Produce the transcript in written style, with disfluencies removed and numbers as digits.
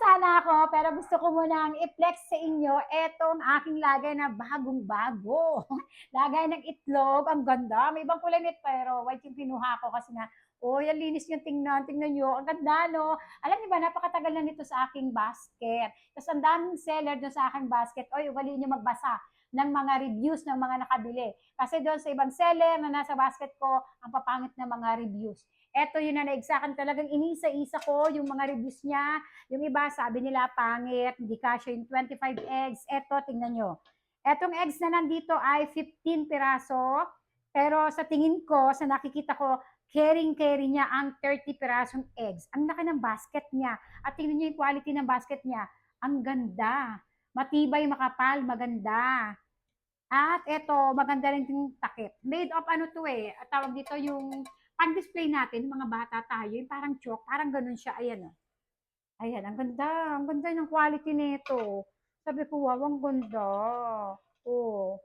sana ako, pero gusto ko munang i-flex sa inyo etong aking lagay na bagong-bago. Lagay ng itlog, ang ganda. May ibang kulay nito, pero white yung kinuha ko kasi na, oh, ang linis niya tingnan. Tingnan nyo, ang ganda, no? Alam niyo ba, napakatagal na nito sa aking basket. Tapos ang daming seller doon sa aking basket. Oy, ugaliin niyo magbasa ng mga reviews ng mga nakabili. Kasi doon sa ibang seller na nasa basket ko, ang papangit na mga reviews. Eto yun na naigsakan talagang inisa-isa ko yung mga reviews niya. Yung iba sabi nila pangit, hindi kasya yung 25 eggs. Eto, tingnan nyo. Etong eggs na nandito ay 15 piraso. Pero sa tingin ko, sa nakikita ko, caring-carry niya ang 30 pirasong eggs. Ang laki ng basket niya. At tingnan niyo yung quality ng basket niya. Ang ganda. Matibay, makapal, maganda. At eto, maganda rin yung takip. Made of ano to eh, tawag dito yung pang-display natin, mga bata tayo, yung parang chalk, parang ganun siya, ayan o. Ayan, ang ganda ng quality nito. Sabi ko, wow, ang ganda. Oh.